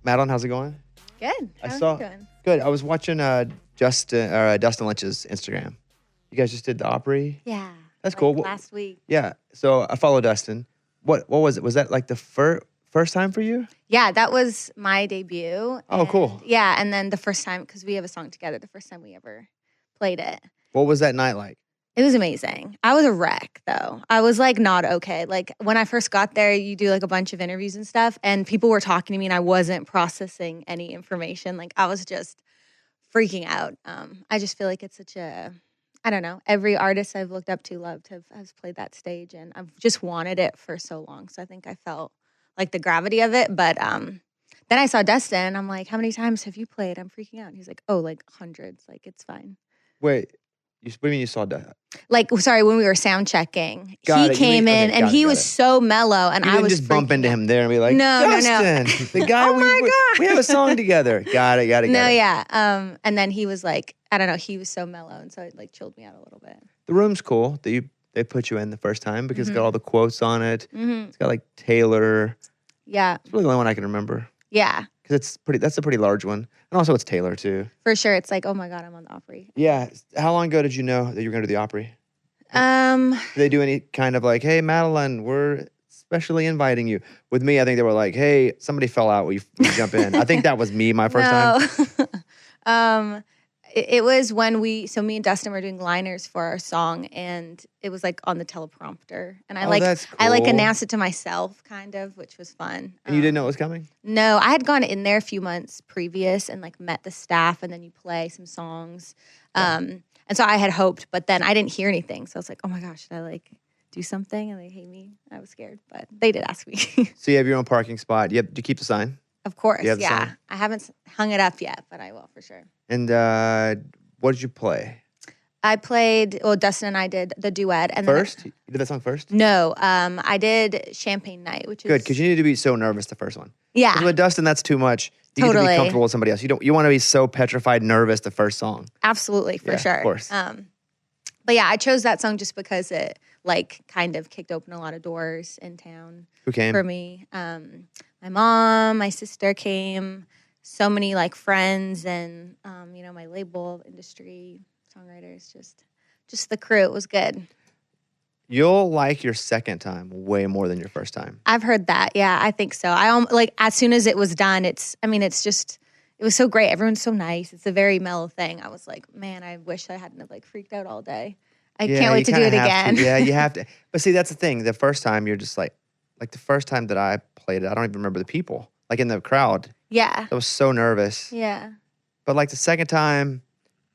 Madeline, how's it going? Good. How are you doing? Good. I was watching Dustin Lynch's Instagram. You guys just did the Opry? Yeah. That's cool. Last week. Yeah. So I follow Dustin. What was it? Was that like the first time for you? Yeah, that was my debut. Oh, cool. Yeah, and then the first time, because we have a song together, the first time we ever played it. What was that night like? It was amazing. I was a wreck, though. I was, like, not okay. Like, when I first got there, you do, like, a bunch of interviews and stuff, and people were talking to me, and I wasn't processing any information. Like, I was just freaking out. I just feel like it's such a, I don't know, every artist I've looked up to, loved, has played that stage, and I've just wanted it for so long. So I think I felt, like, the gravity of it. But then I saw Dustin. I'm like, how many times have you played? I'm freaking out. And he's like, oh, like, hundreds. Like, it's fine. Wait. What do you mean you saw that? Like, sorry, when we were sound checking, Got he it. came in and he was so mellow, and You I didn't was just bump into freaking him there and be like, No. Dustin, the guy Oh my God. we have a song together. Got it. No, yeah. And then he was like, I don't know, he was so mellow, and so it like chilled me out a little bit. The room's cool that they put you in the first time because it's got all the quotes on it. Mm-hmm. It's got like Taylor. Yeah. It's really the only one I can remember. Yeah. Because that's a pretty large one. And also it's Taylor too. For sure. It's like, oh my God, I'm on the Opry. Yeah. How long ago did you know that you were going to do the Opry? Um, Did they do any kind of like, hey, Madeline, we're specially inviting you? With me, I think they were like, hey, somebody fell out. Will you jump in? I think that was me my first time. It was when me and Dustin were doing liners for our song, and it was like on the teleprompter. And That's cool. I like announced it to myself kind of, which was fun. And you didn't know it was coming? No, I had gone in there a few months previous and like met the staff, and then you play some songs. And so I had hoped, but then I didn't hear anything. So I was like, oh my gosh, should I like do something? And they hate me. I was scared, but they did ask me. So you have your own parking spot. Do you keep the sign? Of course, You have the yeah. sign? I haven't hung it up yet, but I will for sure. And what did you play? I played, Dustin and I did the duet. And First? You did that song first? No, I did Champagne Night, which is Good, because you need to be so nervous the first one. Yeah. 'Cause with Dustin, that's too much. You need to Totally. be comfortable with somebody else. You want to be so petrified nervous the first song. Absolutely, for Yeah, sure. of course. But yeah, I chose that song just because it like kind of kicked open a lot of doors in town. Who came? For me? My mom, my sister came, so many like friends, and my label industry, songwriters, just the crew. It was good. You'll like your second time way more than your first time. I've heard that. Yeah, I think so. Like as soon as it was done, it was so great. Everyone's so nice. It's a very mellow thing. I was like, man, I wish I hadn't have like freaked out all day. I can't wait to do it again. Yeah, you have to. But see, that's the thing. The first time you're just like the first time that I played it, I don't even remember the people. Like in the crowd. Yeah. I was so nervous. Yeah. But like the second time,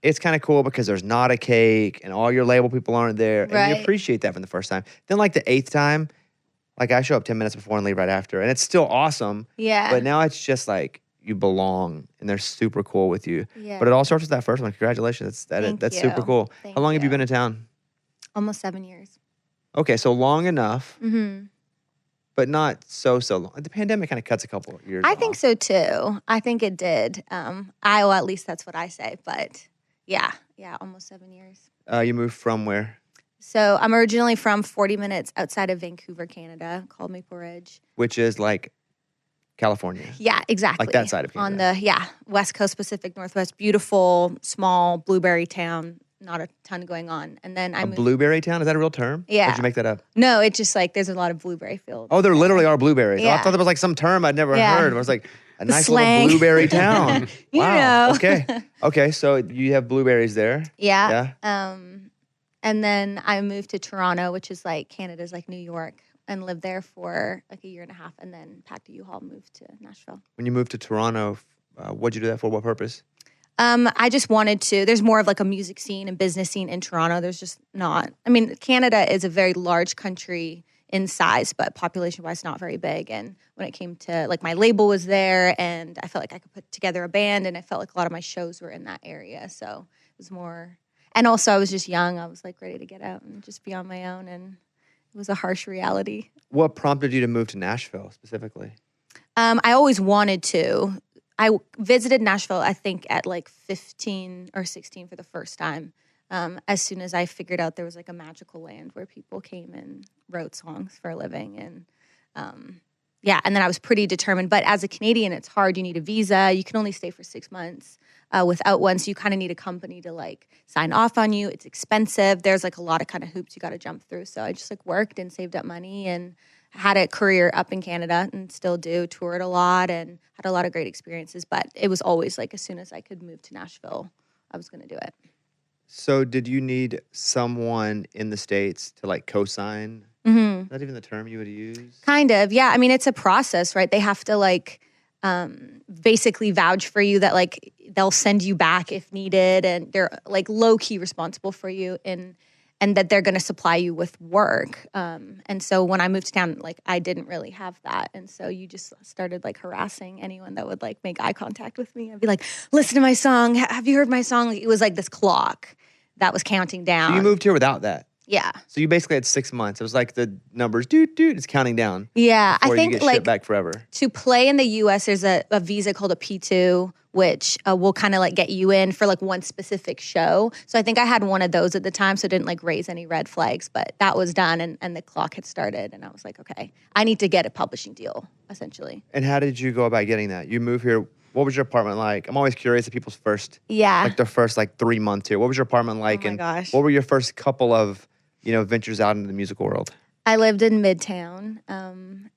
it's kind of cool because there's not a cake and all your label people aren't there. And you appreciate that from the first time. Then like the eighth time, like I show up 10 minutes before and leave right after. And it's still awesome. Yeah. But now it's just like you belong and they're super cool with you. Yeah. But it all starts with that first one. Congratulations. That's you. super cool. Thank How long have you you. been in town? Almost 7 years. Okay, so long enough, Mm-hmm. but not so long. The pandemic kind of cuts a couple of years I off. think so too. I think it did. At least that's what I say. But yeah, almost 7 years. You moved from where? So I'm originally from 40 minutes outside of Vancouver, Canada, called Maple Ridge. Which is like California. Yeah, exactly. Like that side of Canada. On the, West Coast, Pacific Northwest. Beautiful, small blueberry town. Not a ton going on. And then I moved. Blueberry town? Is that a real term? Yeah. Or did you make that up? No, it's just like there's a lot of blueberry fields. Oh, there literally are blueberries. Yeah. Oh, I thought there was like some term I'd never heard. I was like, a nice slang. little blueberry town. You Wow. know. Okay. Okay, so you have blueberries there. Yeah. Yeah. And then I moved to Toronto, which is like Canada's like New York, and lived there for like a year and a half, and then packed a U-Haul, moved to Nashville. When you moved to Toronto, what'd you do that for? What purpose? I just wanted to. There's more of like a music scene and business scene in Toronto. There's just not. I mean, Canada is a very large country in size, but population-wise, not very big. And when it came to like my label was there, and I felt like I could put together a band, and I felt like a lot of my shows were in that area. So it was more. And also, I was just young. I was like ready to get out and just be on my own, and it was a harsh reality. What prompted you to move to Nashville specifically? I always wanted to. I visited Nashville, I think, at like 15 or 16 for the first time. As soon as I figured out there was like a magical land where people came and wrote songs for a living. And And then I was pretty determined. But as a Canadian, it's hard. You need a visa. You can only stay for 6 months without one. So you kind of need a company to like sign off on you. It's expensive. There's like a lot of kind of hoops you got to jump through. So I just like worked and saved up money and had a career up in Canada and still do. Toured a lot and had a lot of great experiences. But it was always like as soon as I could move to Nashville, I was going to do it. So did you need someone in the States to like co-sign? Is that even the term you would use? Kind of, yeah. I mean, it's a process, right? They have to like basically vouch for you that like they'll send you back if needed, and they're like low-key responsible for you and that they're going to supply you with work. And so when I moved to town, like I didn't really have that. And so you just started like harassing anyone that would like make eye contact with me. I'd be like, listen to my song. Have you heard my song? It was like this clock that was counting down. So you moved here without that? Yeah. So you basically had 6 months. It was like the numbers, it's counting down. Yeah. I think you get like shipped back forever. To play in the U.S., there's a visa called a P2, which will kind of like get you in for like one specific show. So I think I had one of those at the time, so it didn't like raise any red flags, but that was done and the clock had started. And I was like, okay, I need to get a publishing deal, essentially. And how did you go about getting that? You moved here. What was your apartment like? I'm always curious of people's first, like their first like 3 months here. What was your apartment like? Gosh. What were your first couple of ventures out into the musical world? I lived in Midtown,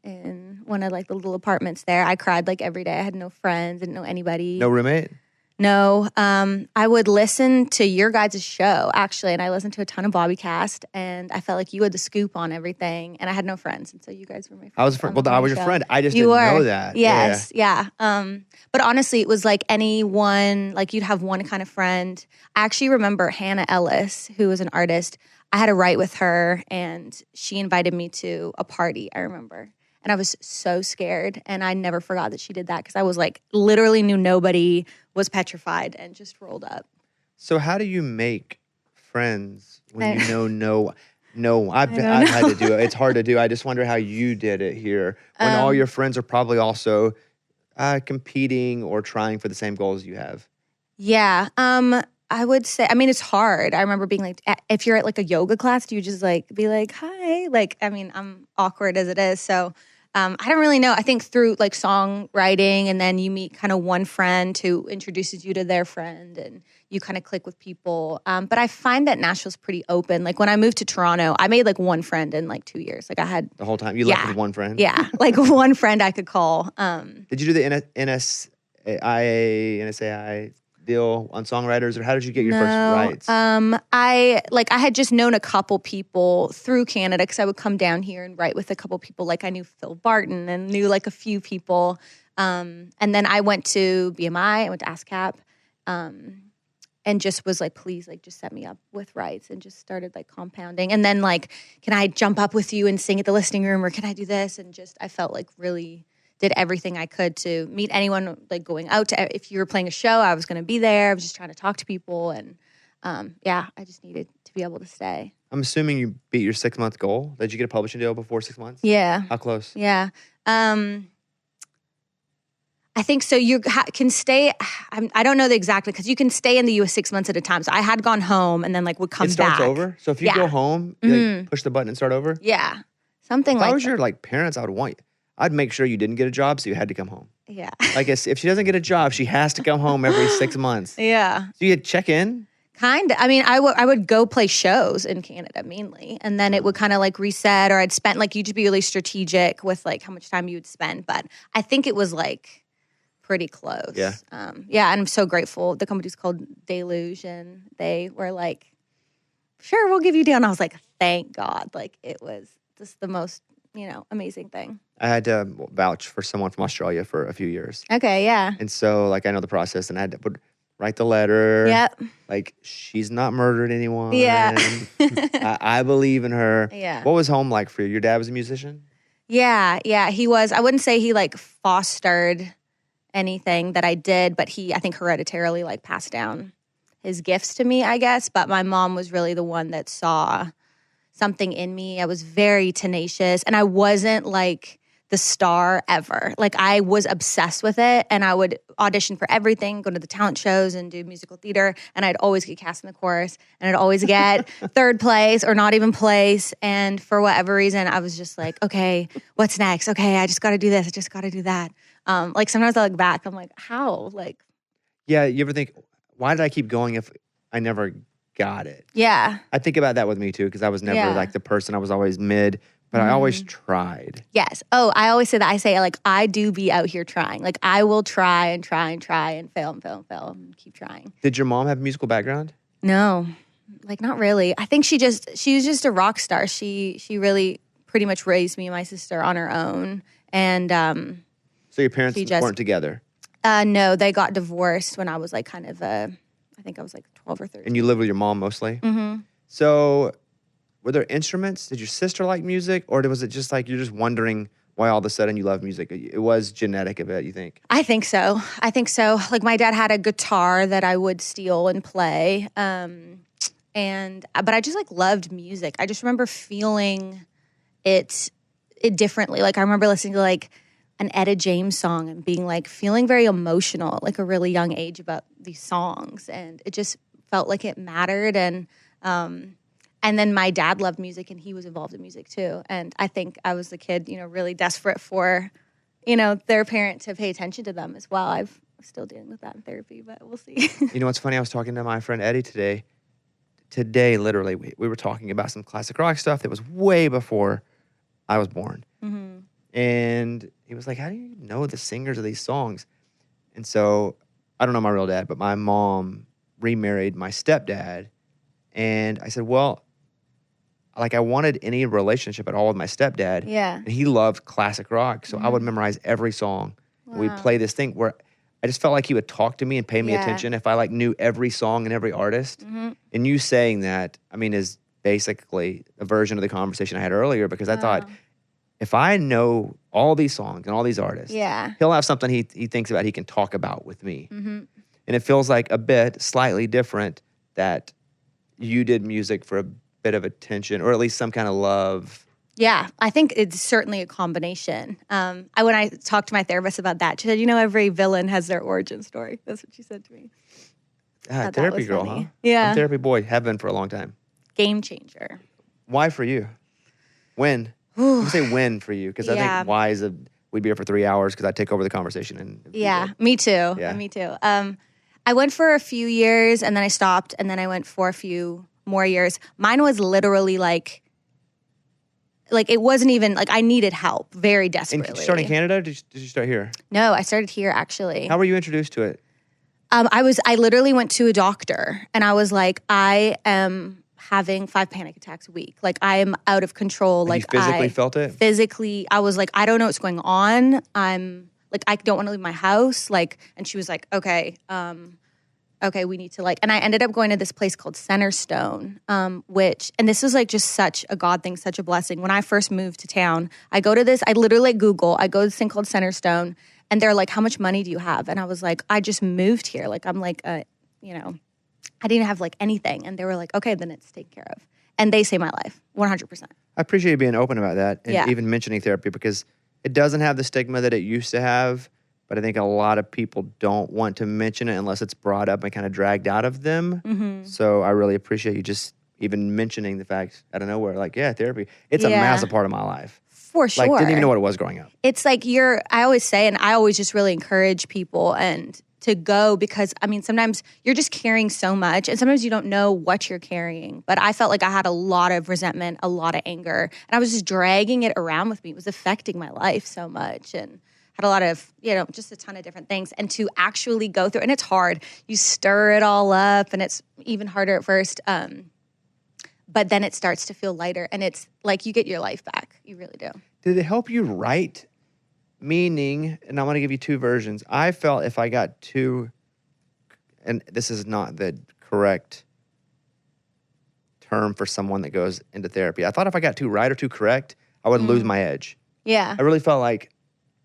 in one of like the little apartments there. I cried like every day. I had no friends, didn't know anybody. No roommate? No. I would listen to your guys' show, actually, and I listened to a ton of BobbyCast, and I felt like you had the scoop on everything, and I had no friends, and so you guys were my friends. I was your friend. I just didn't know that. Yes, yeah. But honestly, it was like anyone, like you'd have one kind of friend. I actually remember Hannah Ellis, who was an artist. I had a write with her, and she invited me to a party, I remember. And I was so scared, and I never forgot that she did that because I was like, literally knew nobody, was petrified, and just rolled up. So how do you make friends when you know no? I've had to do it. It's hard to do. I just wonder how you did it here when all your friends are probably also competing or trying for the same goals you have. Yeah. I would say, I mean, it's hard. I remember being like, if you're at like a yoga class, do you just like be like, hi? Like, I mean, I'm awkward as it is. So I don't really know. I think through like songwriting, and then you meet kind of one friend who introduces you to their friend, and you kind of click with people. But I find that Nashville's pretty open. Like when I moved to Toronto, I made like one friend in like 2 years. Like I had the whole time you left with one friend. Yeah, like one friend I could call. Did you do the NSAI deal on songwriters, or how did you get your first rights? I had just known a couple people through Canada because I would come down here and write with a couple people. Like I knew Phil Barton and knew like a few people. And then I went to BMI, I went to ASCAP, and just was like, please, like just set me up with rights, and just started like compounding. And then like, can I jump up with you and sing at the listening room, or can I do this? And just, I felt like really did everything I could to meet anyone, like going out to, if you were playing a show, I was going to be there. I was just trying to talk to people. And I just needed to be able to stay. I'm assuming you beat your 6 month goal. Did you get a publishing deal before 6 months? Yeah. How close? Yeah. I think so. You can stay, I don't know the exactly, because you can stay in the U.S. 6 months at a time. So I had gone home and then like would come back. It starts over? So if you go home, you like, push the button and start over? Yeah. Something like that. If I was your like parents, I would want you. I'd make sure you didn't get a job, so you had to come home. Yeah. Like if she doesn't get a job, she has to come home every 6 months. Yeah. So you'd check in? Kind of. I mean, I would go play shows in Canada mainly, and then it would kind of like reset, or I'd spend like, you'd just be really strategic with like how much time you would spend. But I think it was like pretty close. Yeah. And I'm so grateful. The company's called Deluge, and they were like, sure, we'll give you a deal. And I was like, thank God. Like it was just the most, amazing thing. I had to vouch for someone from Australia for a few years. Okay, yeah. And so, like, I know the process, and I had to write the letter. Yep. Like, she's not murdered anyone. Yeah. I believe in her. Yeah. What was home like for you? Your dad was a musician? Yeah, he was. I wouldn't say he, like, fostered anything that I did, but he, I think, hereditarily, like, passed down his gifts to me, I guess. But my mom was really the one that saw something in me. I was very tenacious, and I wasn't, like, the star ever. Like I was obsessed with it, and I would audition for everything, go to the talent shows and do musical theater, and I'd always get cast in the chorus, and I'd always get third place or not even place. And for whatever reason, I was just like, okay, what's next? Okay, I just got to do this. I just got to do that. Like sometimes I look back, I'm like, how? Like, yeah, you ever think, why did I keep going if I never got it? Yeah. I think about that with me too, because I was never like the person. I was always mid, but I always tried. Yes. Oh, I always say that. I say, like, I do be out here trying. Like, I will try and try and try and fail and fail and fail and keep trying. Did your mom have a musical background? No. Like, not really. I think she was just a rock star. She really pretty much raised me and my sister on her own. And so your parents weren't together? No, they got divorced when I was like kind of I think I was like 12 or 13. And you lived with your mom mostly? Mm-hmm. So were there instruments? Did your sister like music? Or was it just like you're just wondering why all of a sudden you love music? It was genetic a bit, you think? I think so. Like my dad had a guitar that I would steal and play. But I just like loved music. I just remember feeling it differently. Like I remember listening to like an Etta James song and being like feeling very emotional at like a really young age about these songs. And it just felt like it mattered. And then my dad loved music and he was involved in music too. And I think I was the kid, really desperate for, their parent to pay attention to them as well. I'm still dealing with that in therapy, but we'll see. You know what's funny? I was talking to my friend Eddie today. Today, literally, we were talking about some classic rock stuff that was way before I was born. Mm-hmm. And he was like, how do you know the singers of these songs? And so, I don't know my real dad, but my mom remarried my stepdad. And I said, well, like I wanted any relationship at all with my stepdad. Yeah. And he loved classic rock. So I would memorize every song. Wow. We'd play this thing where I just felt like he would talk to me and pay me attention if I like knew every song and every artist. Mm-hmm. And you saying that, I mean, is basically a version of the conversation I had earlier because I thought, if I know all these songs and all these artists, he'll have something he thinks about he can talk about with me. Mm-hmm. And it feels like a bit slightly different that you did music for a bit of attention or at least some kind of love. Yeah, I think it's certainly a combination. When I talked to my therapist about that, she said, every villain has their origin story. That's what she said to me. Therapy girl, funny. Huh? Yeah. I'm therapy boy, have been for a long time. Game changer. Why for you? When? I'm say when for you because I think why is we'd be here for 3 hours because I'd take over the conversation. Me too. Yeah. Me too. I went for a few years and then I stopped and then I went for a few more years. Mine was literally like it wasn't even like I needed help very desperately. And did you start in Canada? Or did you start here? No, I started here actually. How were you introduced to it? I literally went to a doctor and I was like, I am having 5 panic attacks a week. Like I am out of control. Like you physically felt it? Physically, I was like, I don't know what's going on. I'm like, I don't want to leave my house. Like, and she was like, okay, we need to and I ended up going to this place called Centerstone, and this was like just such a God thing, such a blessing. When I first moved to town, I go to this, I literally Google, I go to this thing called Centerstone, and they're like, how much money do you have? And I was like, I just moved here. Like, I'm like, I didn't have like anything. And they were like, okay, then it's taken care of. And they saved my life, 100%. I appreciate you being open about that and even mentioning therapy because it doesn't have the stigma that it used to have. But I think a lot of people don't want to mention it unless it's brought up and kind of dragged out of them. Mm-hmm. So I really appreciate you just even mentioning the fact out of nowhere, like, therapy. It's a massive part of my life. For sure. Like, didn't even know what it was growing up. It's like I always say, and I always just really encourage people and to go because, I mean, sometimes you're just carrying so much and sometimes you don't know what you're carrying. But I felt like I had a lot of resentment, a lot of anger, and I was just dragging it around with me. It was affecting my life so much and had a lot of, just a ton of different things. And to actually go through, and it's hard. You stir it all up and it's even harder at first. But then it starts to feel lighter and it's like you get your life back. You really do. Did it help you write? Meaning, and I want to give you two versions. I felt if I got too, and this is not the correct term for someone that goes into therapy. I thought if I got too right or too correct, I would lose my edge. Yeah. I really felt like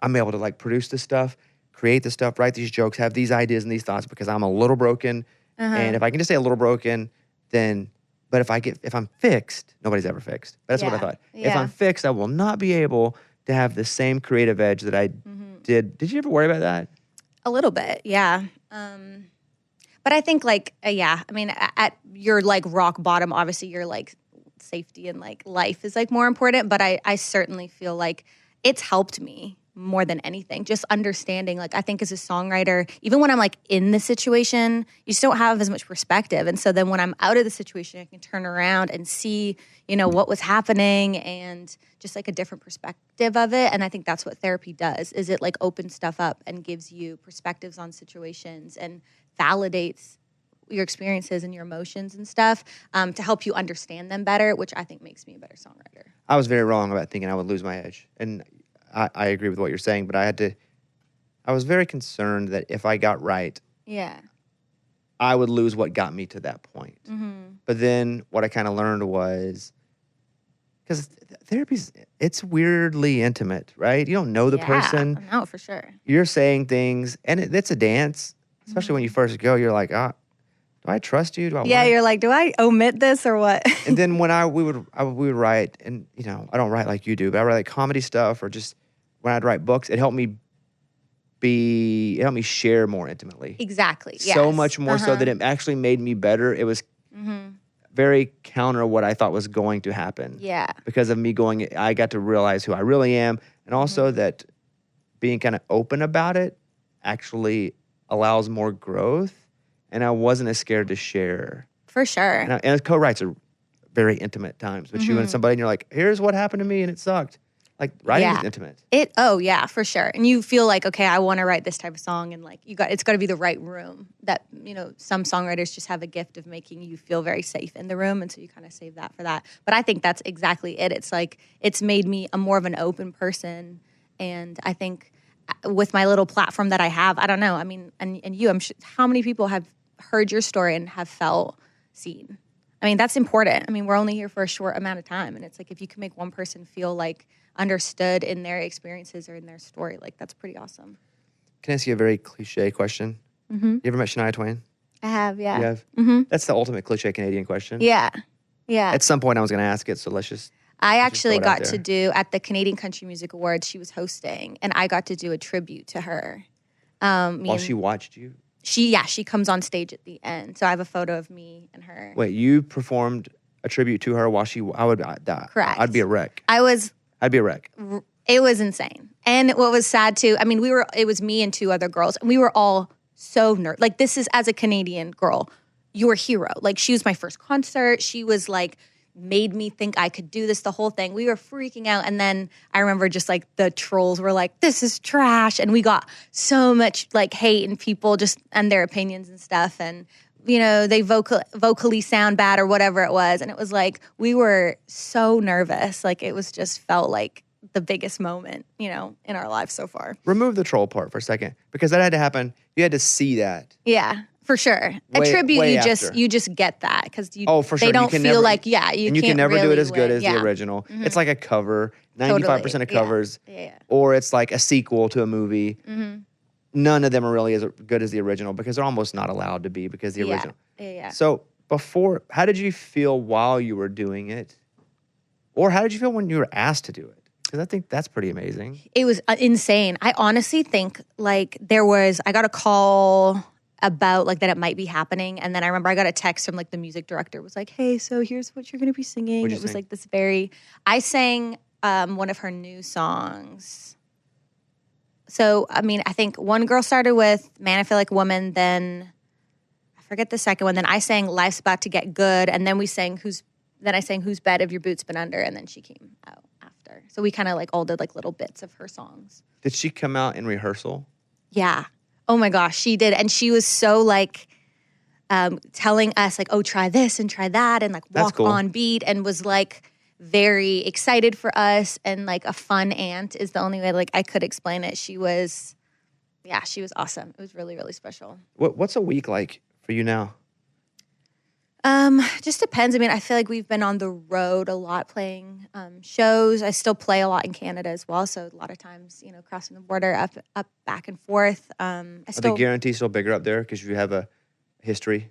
I'm able to produce this stuff, create this stuff, write these jokes, have these ideas and these thoughts because I'm a little broken. Uh-huh. And if I can just say a little broken, then, but if I'm fixed, nobody's ever fixed. That's what I thought. Yeah. If I'm fixed, I will not be able to have the same creative edge that I did. Did you ever worry about that? A little bit, yeah. But I think I mean, at your like rock bottom, obviously your like safety and like life is like more important. But I certainly feel like it's helped me more than anything. Just understanding, like I think as a songwriter, even when I'm like in the situation, you just don't have as much perspective. And so then when I'm out of the situation, I can turn around and see, what was happening and just like a different perspective of it. And I think that's what therapy does, is it like opens stuff up and gives you perspectives on situations and validates your experiences and your emotions and stuff to help you understand them better, which I think makes me a better songwriter. I was very wrong about thinking I would lose my edge. And I agree with what you're saying, but I was very concerned that if I got right, I would lose what got me to that point. But then what I kind of learned was, because therapy's, it's weirdly intimate, right? You don't know the person. No, for sure. You're saying things, and it's a dance, especially when you first go. You're like, do I trust you? Do I you're like, do I omit this or what? And then when we would write, and I don't write like you do, but I write like comedy stuff, or just when I'd write books, it helped me share more intimately. Exactly. Yes. So much more so that it actually made me better. It was very counter what I thought was going to happen. Yeah. Because of me going, I got to realize who I really am, and also that being kind of open about it actually allows more growth. And I wasn't as scared to share. For sure. And co-writes are very intimate times with you and somebody, and you're like, here's what happened to me, and it sucked. Like, writing is intimate. For sure. And you feel like, okay, I want to write this type of song, and like it's got to be the right room. That, some songwriters just have a gift of making you feel very safe in the room, and so you kind of save that for that. But I think that's exactly it. It's like, it's made me more of an open person, and I think with my little platform that I have, I don't know, I mean, and you, I'm sure, how many people have heard your story and have felt seen? I mean, that's important. I mean, we're only here for a short amount of time, and it's like, if you can make one person feel like understood in their experiences or in their story, like that's pretty awesome. Can I ask you a very cliche question? You ever met Shania Twain? I have, yeah. You have? That's the ultimate cliche Canadian question. Yeah. At some point I was going to ask it, so let's just... I actually got to do, at the Canadian Country Music Awards, she was hosting, and I got to do a tribute to her. While she watched you? She comes on stage at the end. So I have a photo of me and her. Wait, you performed a tribute to her while I would die. Correct. I'd be a wreck. I'd be a wreck. It was insane. And what was sad too, I mean, it was me and two other girls, and we were all so nervous. Like, this is, as a Canadian girl, your hero. Like, she was my first concert. She was like, made me think I could do this, the whole thing. We were freaking out. And then I remember just like the trolls were like, this is trash. And we got so much like hate and people just, and their opinions and stuff. And, they vocally sound bad or whatever it was. And it was like, we were so nervous. Like, it was just felt like the biggest moment, in our lives so far. Remove the troll part for a second, because that had to happen. You had to see that. Yeah. For sure. A tribute, you just get that, because they don't feel like, you can never really do it as good win. as the original. It's like a cover, 95% of covers, or it's like a sequel to a movie. None of them are really as good as the original, because they're almost not allowed to be, because the original. So how did you feel while you were doing it? Or how did you feel when you were asked to do it? Because I think that's pretty amazing. It was insane. I honestly think like I got a call about like that it might be happening, and then I remember I got a text from like the music director, was like, hey, so here's what you're gonna be singing. What'd you was sing? Like this I sang one of her new songs. So I mean, I think one girl started with Man, I Feel Like a Woman, then I forget the second one, then I sang Life's About to Get Good, and then I sang Whose Bed Have Your Boots Been Under, and then she came out after. So we kind of like all did like little bits of her songs. Did she come out in rehearsal? Yeah. Oh my gosh, she did. And she was so like telling us like, oh, try this and try that, and like walk on beat, and was like very excited for us, and like a fun aunt is the only way like I could explain it. She was awesome. It was really, really special. What's a week like for you now? Just depends. I mean, I feel like we've been on the road a lot playing shows. I still play a lot in Canada as well, so a lot of times, crossing the border, up, back and forth. Are the guarantees still bigger up there because you have a history?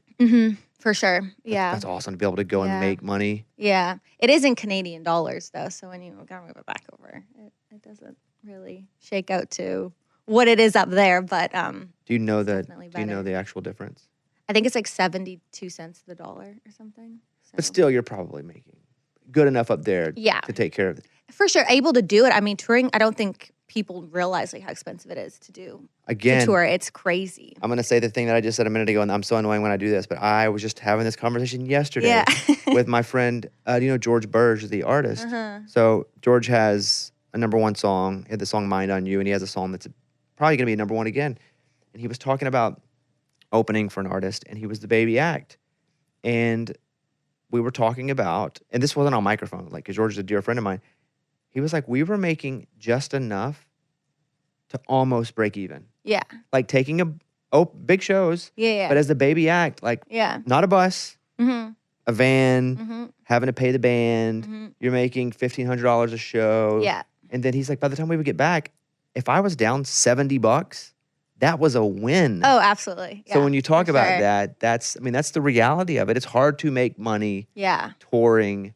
For sure. Yeah. That's awesome to be able to go and make money. Yeah. It is in Canadian dollars, though. So when you gotta move it back over, it doesn't really shake out to what it is up there. But do you know that? Do you know the actual difference? I think it's like 72 cents to the dollar or something. So. But still, you're probably making good enough up there to take care of it. For sure. Able to do it. I mean, touring, I don't think people realize like how expensive it is to do again. To tour. It's crazy. I'm going to say the thing that I just said a minute ago, and I'm so annoying when I do this, but I was just having this conversation yesterday with my friend, George Burge, the artist. Uh-huh. So George has a number one song. He had the song Mind on You, and he has a song that's probably going to be number one again. And he was talking about opening for an artist, and he was the baby act. And we were talking about, and this wasn't on microphone, like, because George is a dear friend of mine. He was like, we were making just enough to almost break even. Yeah. Like taking big shows. Yeah. But as the baby act, like, not a bus, a van, having to pay the band. You're making $1,500 a show. Yeah. And then he's like, by the time we would get back, if I was down $70, that was a win. Oh, absolutely. Yeah, so when you talk about that, that's the reality of it. It's hard to make money touring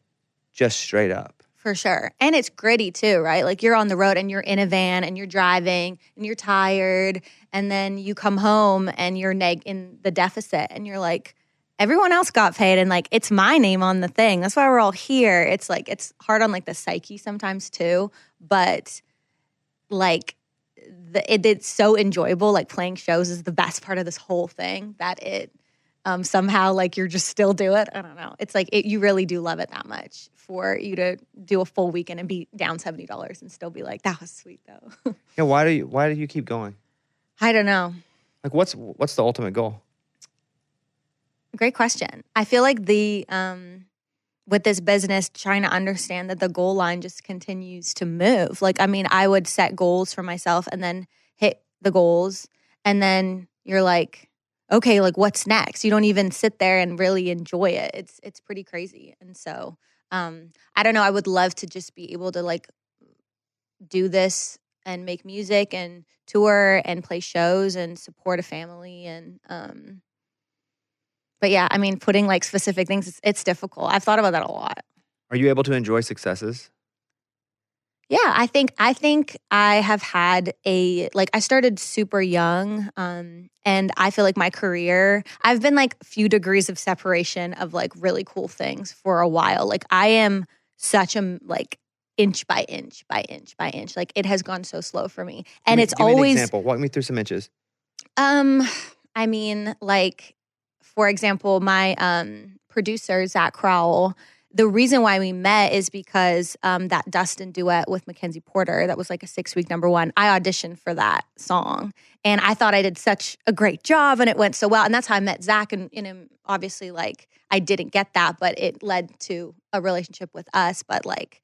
just straight up. For sure. And it's gritty too, right? Like you're on the road and you're in a van and you're driving and you're tired and then you come home and you're in the deficit and you're like, everyone else got paid and like it's my name on the thing. That's why we're all here. It's like it's hard on like the psyche sometimes too, but like it's so enjoyable. Like playing shows is the best part of this whole thing that it somehow like you're just still do it. I don't know. It's like you really do love it that much for you to do a full weekend and be down $70 and still be like, that was sweet though. Yeah. Why do you keep going? I don't know. Like what's the ultimate goal? Great question. I feel like with this business, trying to understand that the goal line just continues to move. Like, I mean, I would set goals for myself and then hit the goals. And then you're like, okay, like what's next? You don't even sit there and really enjoy it. It's pretty crazy. And so, I don't know. I would love to just be able to like do this and make music and tour and play shows and support a family. And, but yeah, I mean, putting like specific things, it's difficult. I've thought about that a lot. Are you able to enjoy successes? Yeah, I think I have had I started super young, and I feel like my career, I've been like a few degrees of separation of like really cool things for a while. Like I am such a like inch by inch by inch by inch. Like it has gone so slow for me, and it's always. Give me an example. Walk me through some inches. I mean, like for example, my producer Zach Crowell. The reason why we met is because that Dustin duet with Mackenzie Porter, that was like a 6-week number one. I auditioned for that song. And I thought I did such a great job and it went so well. And that's how I met Zach. And obviously, like, I didn't get that, but it led to a relationship with us. But like,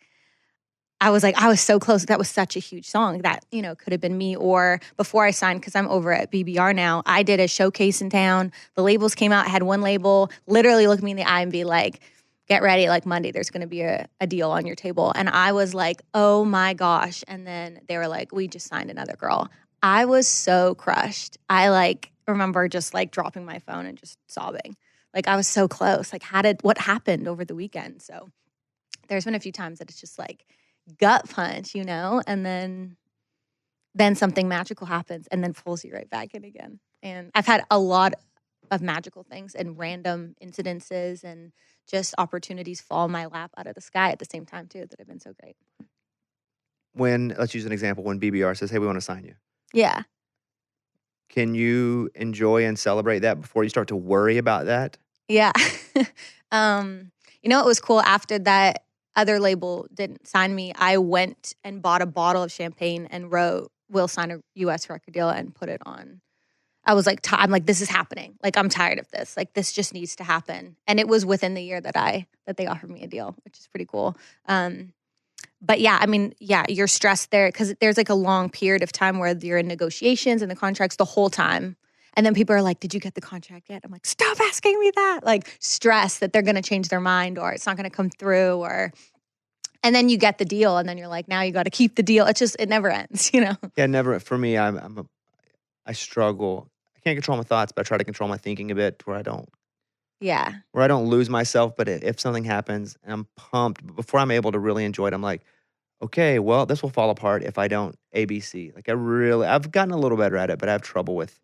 I was so close. That was such a huge song that, could have been me. Or before I signed, because I'm over at BBR now, I did a showcase in town. The labels came out. I had one label literally look me in the eye and be like, get ready, like Monday, there's going to be a deal on your table. And I was like, oh my gosh. And then they were like, we just signed another girl. I was so crushed. I like remember just like dropping my phone and just sobbing. Like I was so close. Like what happened over the weekend? So there's been a few times that it's just like gut punch, and then something magical happens and then pulls you right back in again. And I've had a lot of magical things and random incidences and just opportunities fall in my lap out of the sky at the same time too that have been so great. Let's use an example, when BBR says, hey, we want to sign you. Yeah. Can you enjoy and celebrate that before you start to worry about that? Yeah. It was cool after that other label didn't sign me, I went and bought a bottle of champagne and wrote, we'll sign a US record deal and put it on. I was like, I'm like, this is happening. Like, I'm tired of this. Like, this just needs to happen. And it was within the year that they offered me a deal, which is pretty cool. But yeah, I mean, yeah, you're stressed there because there's like a long period of time where you're in negotiations and the contracts the whole time. And then people are like, did you get the contract yet? I'm like, stop asking me that. Like, stress that they're going to change their mind or it's not going to come through and then you get the deal and then you're like, now you got to keep the deal. It never ends, Yeah, never. For me, I struggle. I can't control my thoughts, but I try to control my thinking a bit to where I don't Yeah. Where I don't lose myself, but if something happens and I'm pumped, but before I'm able to really enjoy it, I'm like, okay, well, this will fall apart if I don't ABC. Like I've gotten a little better at it, but I have trouble with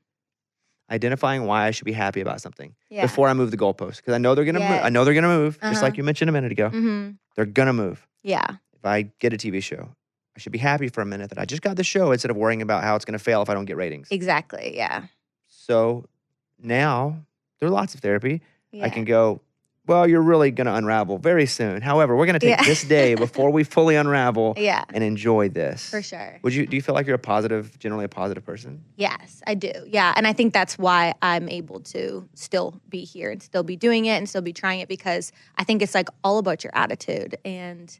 identifying why I should be happy about something before I move the goalpost. Because I know they're gonna move. I know they're gonna move, just like you mentioned a minute ago. They're gonna move. Yeah. If I get a TV show, I should be happy for a minute that I just got the show instead of worrying about how it's gonna fail if I don't get ratings. Exactly. Yeah. So now there are lots of therapy. Yeah. I can go, well, you're really going to unravel very soon. However, we're going to take this day before we fully unravel and enjoy this. For sure. Do you feel like you're generally a positive person? Yes, I do. Yeah. And I think that's why I'm able to still be here and still be doing it and still be trying it, because I think it's like all about your attitude. And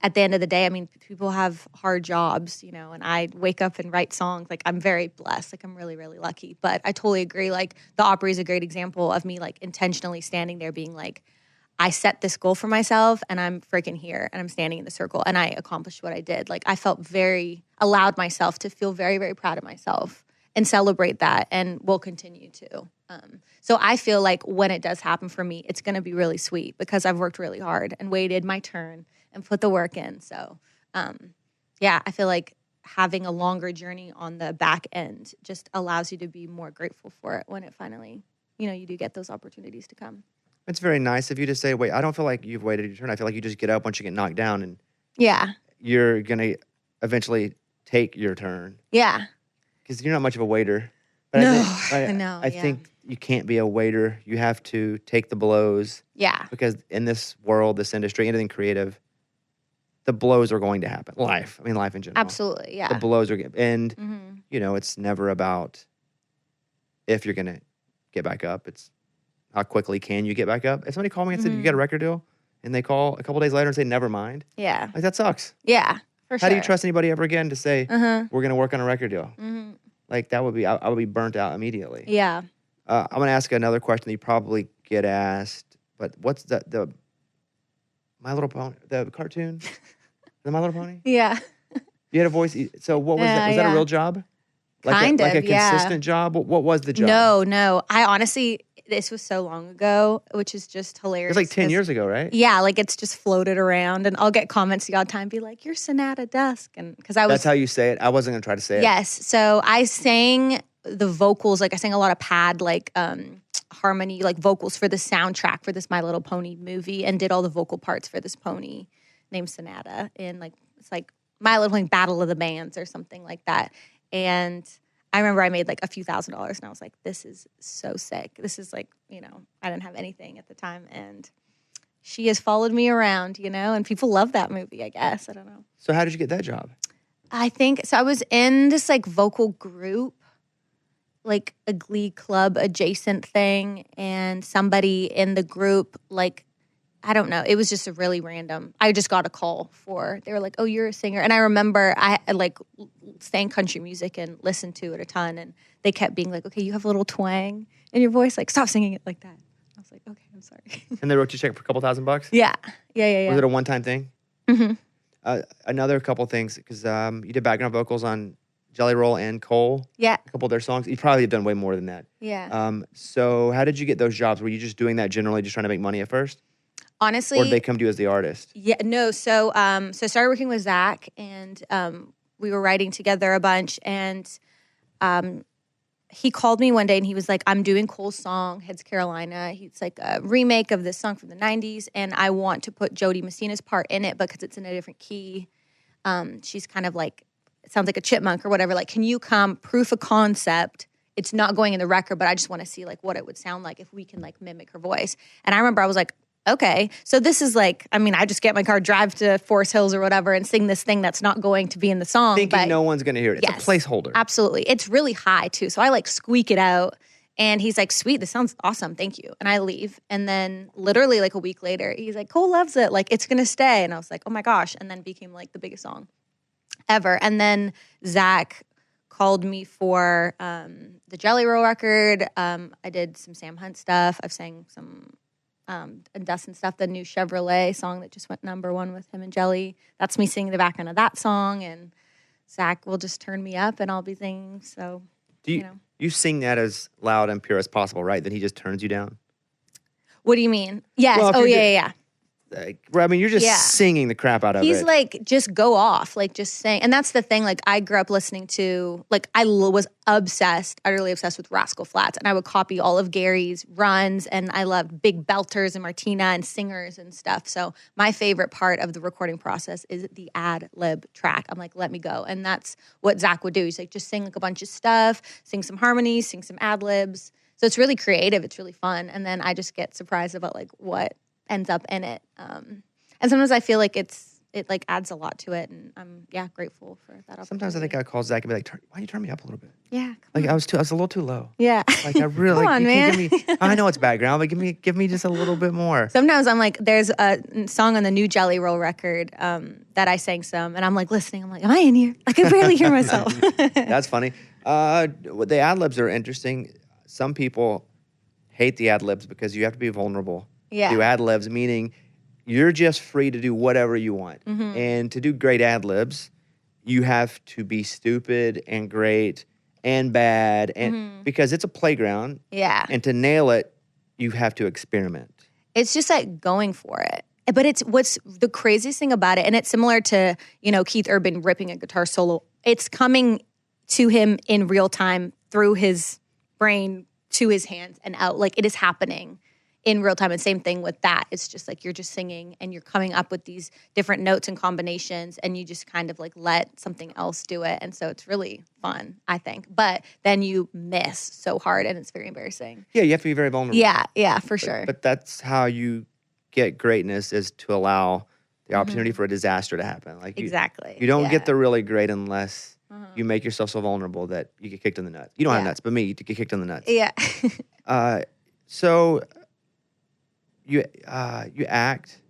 at the end of the day, I mean, people have hard jobs, you know, and I wake up and write songs. Like, I'm very blessed. Like, I'm really, really lucky. But I totally agree. Like, the Opry is a great example of me, like, intentionally standing there being like, I set this goal for myself and I'm freaking here and I'm standing in the circle and I accomplished what I did. Like, I allowed myself to feel very, very proud of myself and celebrate that, and will continue to. So I feel like when it does happen for me, it's going to be really sweet because I've worked really hard and waited my turn and put the work in. So, I feel like having a longer journey on the back end just allows you to be more grateful for it when it finally, you know, you do get those opportunities to come. It's very nice of you to say, wait, I don't feel like you've waited your turn. I feel like you just get up once you get knocked down and you're going to eventually take your turn. Yeah. Because you're not much of a waiter. But I think you can't be a waiter. You have to take the blows. Yeah. Because in this world, this industry, anything creative, the blows are going to happen. Life in general. Absolutely, yeah. The blows are, and you know, it's never about if you're going to get back up. It's how quickly can you get back up. If somebody called me and said, you got a record deal, and they call a couple days later and say, never mind. Yeah. Like, that sucks. Yeah, for sure. How do you trust anybody ever again to say, we're going to work on a record deal? Like, that would be, I would be burnt out immediately. Yeah. I'm going to ask another question that you probably get asked, but what's the My Little Pony, the cartoon? The My Little Pony? Yeah. You had a voice. So what was that? Was that a real job? Like a consistent job? What was the job? No. I honestly, this was so long ago, which is just hilarious. It was like 10 years ago, right? Yeah, like it's just floated around, and I'll get comments the odd time, be like, "You're Sonata Dusk," and because I was. That's how you say it. I wasn't gonna try to say it. Yes, so I sang the vocals, like I sang a lot of pad, like harmony, like vocals for the soundtrack for this My Little Pony movie, and did all the vocal parts for this pony named Sonata, and like it's like My Little Pony Battle of the Bands or something like that, and. I remember I made like a few $1,000s and I was like, this is so sick. This is like, you know, I didn't have anything at the time. And she has followed me around, you know, and people love that movie, I guess. I don't know. So how did you get that job? I think, so I was in this like vocal group, like a Glee Club adjacent thing. And somebody in the group, like, I don't know. It was just a really random. I just got a call they were like, oh, you're a singer. And I remember I like sang country music and listened to it a ton. And they kept being like, okay, you have a little twang in your voice. Like, stop singing it like that. I was like, okay, I'm sorry. And they wrote you a check for a couple $1,000? Yeah. Was it a one-time thing? Mm-hmm. Another couple things, because you did background vocals on Jelly Roll and Cole. Yeah. A couple of their songs. You probably have done way more than that. Yeah. So how did you get those jobs? Were you just doing that generally, just trying to make money at first? Honestly, or did they come to you as the artist? Yeah, no. So, I started working with Zach, and we were writing together a bunch. And he called me one day, and he was like, "I'm doing Cole's song, Heads Carolina. It's like a remake of this song from the '90s, and I want to put Jody Messina's part in it because it's in a different key. She's kind of like, it sounds like a chipmunk or whatever. Like, can you come proof of concept?" It's not going in the record, but I just want to see like what it would sound like if we can like mimic her voice. And I remember I was like, okay, so this is like, I mean, I just get my car, drive to Forest Hills or whatever and sing this thing that's not going to be in the song. Thinking no one's going to hear it. It's a placeholder. Absolutely. It's really high too. So I like squeak it out and he's like, sweet, this sounds awesome. Thank you. And I leave. And then literally like a week later, he's like, Cole loves it. Like it's going to stay. And I was like, oh my gosh. And then became like the biggest song ever. And then Zach called me for the Jelly Roll record. I did some Sam Hunt stuff. I've sang some and Dustin stuff, the new Chevrolet song that just went #1 with him and Jelly. That's me singing the background of that song, and Zach will just turn me up and I'll be singing. So, you sing that as loud and pure as possible, right? Then he just turns you down? What do you mean? Yes. Well, yeah. I mean, you're just singing the crap out of it. He's like, just go off, like just sing. And that's the thing. Like I grew up listening to, like I was utterly obsessed with Rascal Flatts. And I would copy all of Gary's runs. And I loved big belters and Martina and singers and stuff. So my favorite part of the recording process is the ad lib track. I'm like, let me go. And that's what Zach would do. He's like, just sing like a bunch of stuff, sing some harmonies, sing some ad libs. So it's really creative. It's really fun. And then I just get surprised about like what ends up in it. And sometimes I feel like it like adds a lot to it, and I'm grateful for that opportunity. Sometimes I think I call Zach and be like, "Why don't you turn me up a little bit?" Yeah, like I was a little too low. Yeah, like I really come on, man. Give me, I know it's background, but give me just a little bit more. Sometimes I'm like, there's a song on the new Jelly Roll record that I sang some, and I'm like listening. I'm like, am I in here? Like I barely hear myself. That's funny. The ad libs are interesting. Some people hate the ad libs because you have to be vulnerable. Yeah. Do ad libs, meaning you're just free to do whatever you want. Mm-hmm. And to do great ad libs, you have to be stupid and great and bad, and because it's a playground. Yeah. And to nail it, you have to experiment. It's just like going for it. But it's what's the craziest thing about it, and it's similar to, Keith Urban ripping a guitar solo. It's coming to him in real time through his brain to his hands and out. Like it is happening in real time. And same thing with that. It's just like you're just singing and you're coming up with these different notes and combinations, and you just kind of like let something else do it. And so it's really fun, I think. But then you miss so hard and it's very embarrassing. Yeah, you have to be very vulnerable. Yeah, for sure. But that's how you get greatness, is to allow the opportunity for a disaster to happen. Like exactly. You don't get the really great unless you make yourself so vulnerable that you get kicked in the nuts. You don't have nuts, but me, you get kicked in the nuts. Yeah. So you act,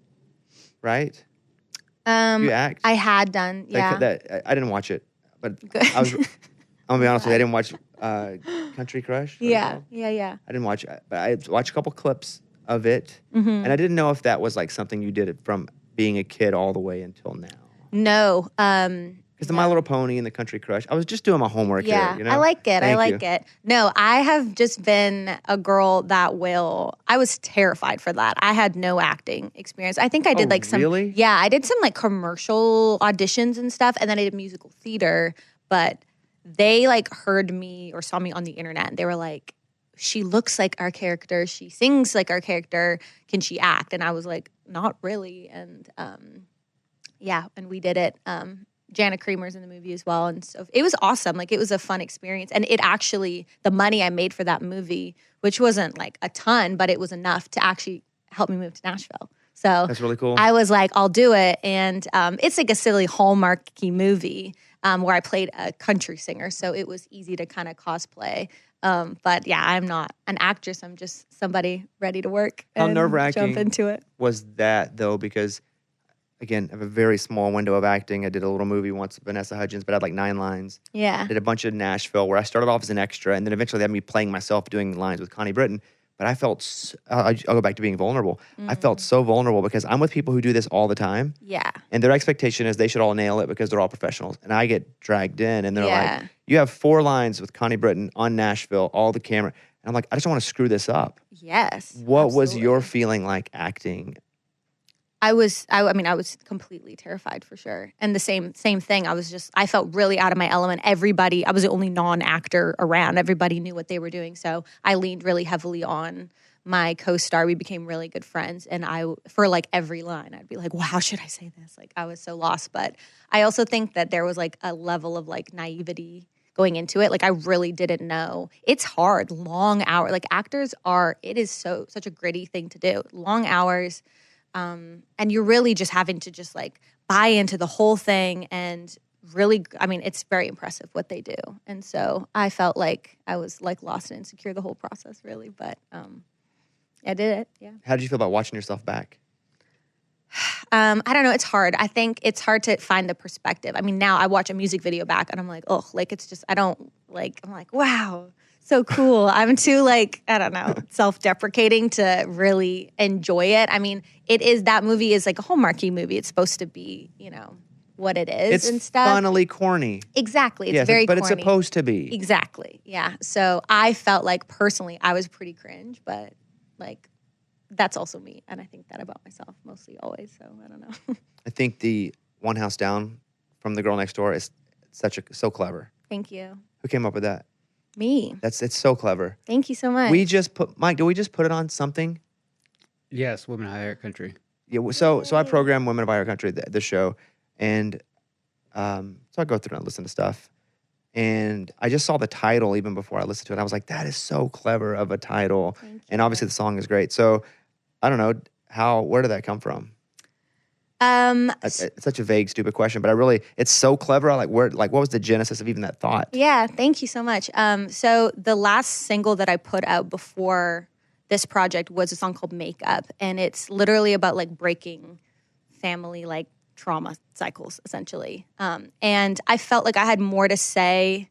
right? You act. I had done, yeah. I didn't watch it, but I'm gonna be honest with you, I didn't watch Country Crush. Yeah. I didn't watch it, but I watched a couple clips of it, and I didn't know if that was like something you did from being a kid all the way until now. No. Because the My Little Pony and the Country Crush, I was just doing my homework here. I like it. I like it. No, I have just been a girl that I was terrified for that. I had no acting experience. I think I did like some. Really? Yeah, I did some like commercial auditions and stuff, and then I did musical theater. But they like heard me or saw me on the internet, and they were like, she looks like our character. She sings like our character. Can she act? And I was like, not really. And and we did it. Jana Creamer's in the movie as well. And so it was awesome. Like it was a fun experience. And it actually, the money I made for that movie, which wasn't like a ton, but it was enough to actually help me move to Nashville. So that's really cool. I was like, I'll do it. And it's like a silly Hallmarky movie where I played a country singer. So it was easy to kind of cosplay. But yeah, I'm not an actress. I'm just somebody ready to work. How and nerve-wracking jump into it. was that though? Because again, I have a very small window of acting. I did a little movie once with Vanessa Hudgens, but I had like 9 lines. Yeah. I did a bunch of Nashville where I started off as an extra, and then eventually they had me playing myself doing lines with Connie Britton. But I felt, I'll go back to being vulnerable. I felt so vulnerable because I'm with people who do this all the time. Yeah. And their expectation is they should all nail it because they're all professionals. And I get dragged in, and they're like, you have 4 lines with Connie Britton on Nashville, all the camera. And I'm like, I just don't want to screw this up. Yes. What was your feeling like acting? I was completely terrified for sure. And the same thing. I felt really out of my element. I was the only non-actor around. Everybody knew what they were doing. So I leaned really heavily on my co-star. We became really good friends. And for like every line, I'd be like, wow, how should I say this? Like I was so lost. But I also think that there was like a level of like naivety going into it. Like I really didn't know. It's hard, long hours. Like actors it is such a gritty thing to do. Long hours. And you're really just having to just like buy into the whole thing and really, it's very impressive what they do. And so I felt like I was like lost and insecure the whole process really, but I did it, yeah. How did you feel about watching yourself back? I don't know, it's hard. I think it's hard to find the perspective. Now I watch a music video back and I'm like, oh, like it's just, I'm like, wow. So cool. I'm too self-deprecating to really enjoy it. That movie is like a Hallmarky movie. It's supposed to be, what it is and stuff. It's funnily corny. Exactly. It's very corny. But it's supposed to be. Exactly. Yeah. So I felt like personally I was pretty cringe, but like that's also me. And I think that about myself mostly always. So I don't know. I think the One House Down from The Girl Next Door is so clever. Thank you. Who came up with that? Me. It's so clever. Thank you so much. Mike, did we just put it on something? Yes, Women of Higher Country. Yeah, so I program Women of Higher Country, the show, and so I go through and listen to stuff. And I just saw the title even before I listened to it. I was like, that is so clever of a title. Thank you. And obviously the song is great. So I don't know, where did that come from? It's such a vague, stupid question, but it's so clever. What was the genesis of even that thought? Yeah, thank you so much. So the last single that I put out before this project was a song called Makeup. And it's literally about like breaking family, like trauma cycles, essentially. And I felt like I had more to say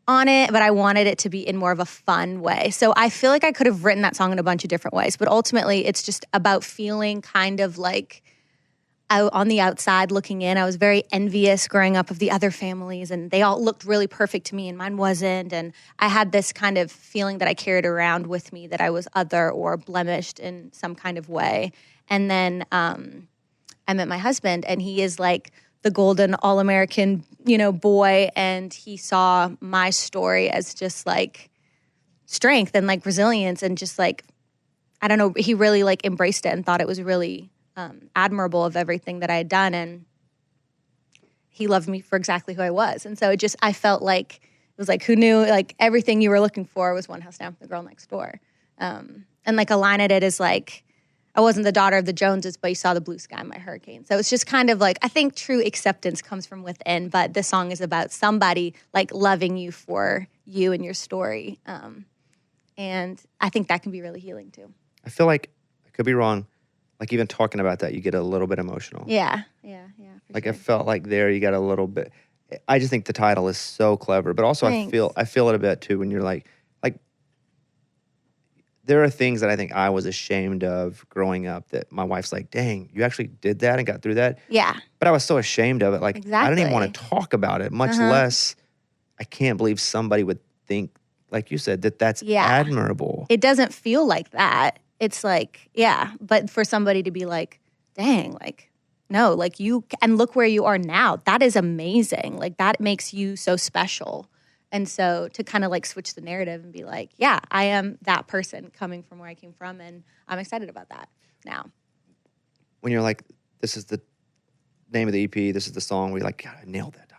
on it, but I wanted it to be in more of a fun way. So I feel like I could have written that song in a bunch of different ways, but ultimately it's just about feeling kind of like out on the outside looking in. I was very envious growing up of the other families, and they all looked really perfect to me and mine wasn't. And I had this kind of feeling that I carried around with me that I was other or blemished in some kind of way. And then I met my husband, and he is like the golden all-American, boy. And he saw my story as just like strength and like resilience and just like, I don't know, he really like embraced it and thought it was really admirable of everything that I had done. And he loved me for exactly who I was. And so I felt like, it was like, who knew like everything you were looking for was One House Down from The Girl Next Door. And like a line at it is like, I wasn't the daughter of the Joneses, but you saw the blue sky in my hurricane. So it's just kind of like, I think true acceptance comes from within, but this song is about somebody like loving you for you and your story. And I think that can be really healing too. I feel like, I could be wrong, like even talking about that, you get a little bit emotional. Yeah. Like sure. I felt like there you got a little bit. I just think the title is so clever, but also Thanks. I feel it a bit too when you're like there are things that I think I was ashamed of growing up that my wife's like, dang, you actually did that and got through that? Yeah. But I was so ashamed of it. Like, Exactly. I didn't even want to talk about it, much less I can't believe somebody would think, like you said, that's admirable. It doesn't feel like that. It's like, yeah. But for somebody to be like, dang, like, no, like you, and look where you are now. That is amazing. Like, that makes you so special. And so to kind of like switch the narrative and be like, yeah, I am that person coming from where I came from. And I'm excited about that now. When you're like, this is the name of the EP, this is the song, we're like, God, I nailed that title.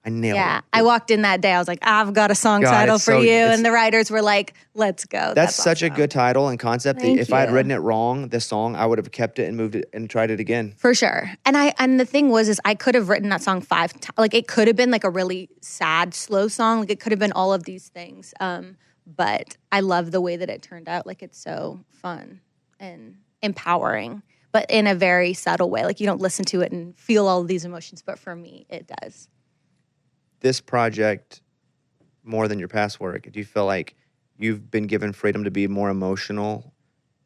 I nailed it. Yeah. I walked in that day. I was like, I've got a song title for you. And the writers were like, let's go. That's such a good title and concept. Thank if I had you. written it wrong, this song, I would have kept it and moved it and tried it again. For sure. And the thing was I could have written that song 5 times. Like it could have been like a really sad, slow song. Like it could have been all of these things. But I love the way that it turned out. Like it's so fun and empowering, but in a very subtle way. Like you don't listen to it and feel all of these emotions, but for me, it does. This project, more than your past work, do you feel like you've been given freedom to be more emotional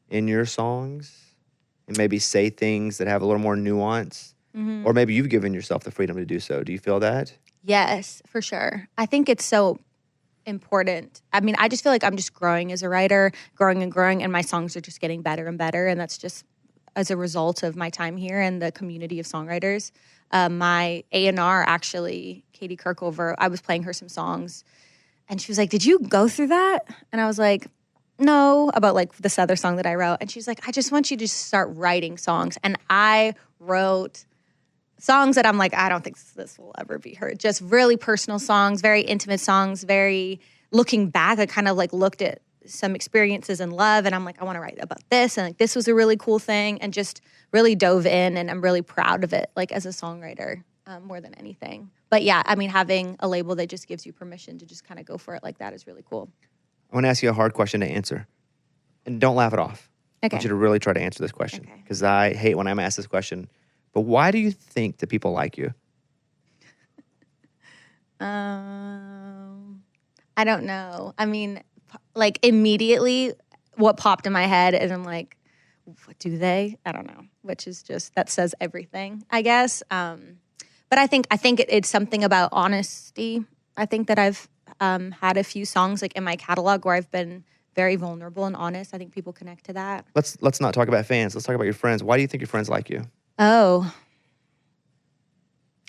in your songs and maybe say things that have a little more nuance? Mm-hmm. Or maybe you've given yourself the freedom to do so. Do you feel that? Yes, for sure. I think it's so important. I mean, I just feel like I'm just growing as a writer, growing, and my songs are just getting better and better. And that's just as a result of my time here and the community of songwriters. My A&R, actually, Katie Kirkover, I was playing her some songs, and she was like, did you go through that? And I was like, no, about like this other song that I wrote. And she's like, I just want you to start writing songs. And I wrote songs that I'm like, I don't think this will ever be heard. Just really personal songs, very intimate songs, very looking back. I kind of like looked at some experiences in love, and I'm like, I want to write about this, and like this was a really cool thing, and just really dove in, and I'm really proud of it, like as a songwriter, more than anything. But yeah, I mean, having a label that just gives you permission to just kind of go for it like that is really cool. I want to ask you a hard question to answer, and don't laugh it off. Okay. I want you to really try to answer this question, because I hate when I'm asked this question. But why do you think that people like you? I don't know. I mean, like immediately what popped in my head, and I'm like, what do they? I don't know, which is just, that says everything, I guess. But I think it's something about honesty. I think that I've had a few songs like in my catalog where I've been very vulnerable and honest. I think people connect to that. Let's not talk about fans. Let's talk about your friends. Why do you think your friends like you? Oh,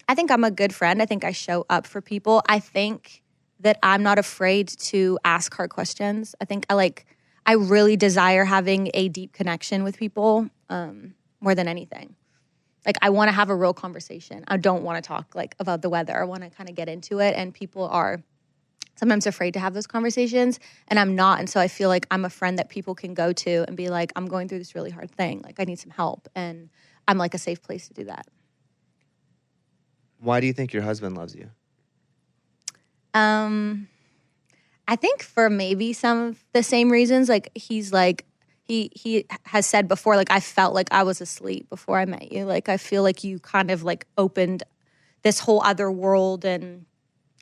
I think I'm a good friend. I think I show up for people. I think that I'm not afraid to ask hard questions. I think I really desire having a deep connection with people more than anything. Like, I want to have a real conversation. I don't want to talk like about the weather. I want to kind of get into it. And people are sometimes afraid to have those conversations, and I'm not. And so I feel like I'm a friend that people can go to and be like, I'm going through this really hard thing. Like, I need some help. And I'm like a safe place to do that. Why do you think your husband loves you? I think for maybe some of the same reasons. Like, he's like, he has said before, like, I felt like I was asleep before I met you. Like, I feel like you kind of like opened this whole other world and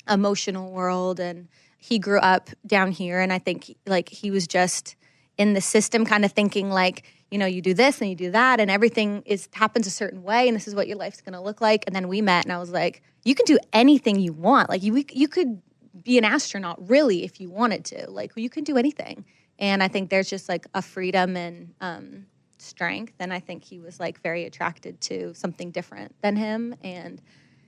emotional world. And he grew up down here, and I think like he was just in the system kind of thinking like, you know, you do this and you do that and everything happens a certain way and this is what your life's going to look like. And then we met and I was like, you can do anything you want. Like, you could be an astronaut really if you wanted to. Like, you can do anything. And I think there's just like a freedom and strength. And I think he was like very attracted to something different than him. And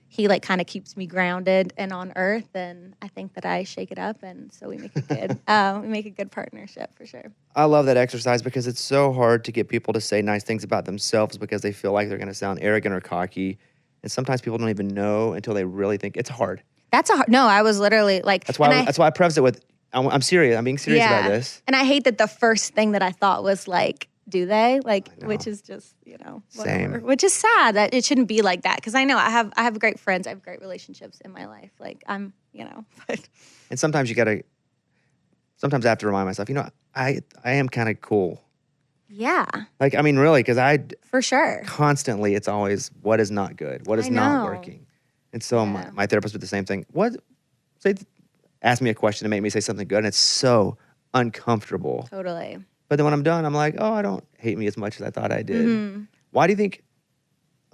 he like kind of keeps me grounded and on earth. And I think that I shake it up. And so we make a good partnership for sure. I love that exercise because it's so hard to get people to say nice things about themselves because they feel like they're going to sound arrogant or cocky. And sometimes people don't even know until they really think it's hard. No, I was literally like. That's why I preface it with, I'm serious. I'm being serious about this. And I hate that the first thing that I thought was like, do they? Like, which is just, you know, whatever. Same. Which is sad that it shouldn't be like that. Because I know I have great friends. I have great relationships in my life. Like, I'm, you know. And sometimes sometimes I have to remind myself, you know, I am kind of cool. Yeah. Like, I mean, really, because for sure. Constantly, it's always what is not good, what is not working. And so my therapist did the same thing. Ask me a question to make me say something good, and it's so uncomfortable. Totally. But then when I'm done, I'm like, oh, I don't hate me as much as I thought I did. Mm-hmm. Why do you think,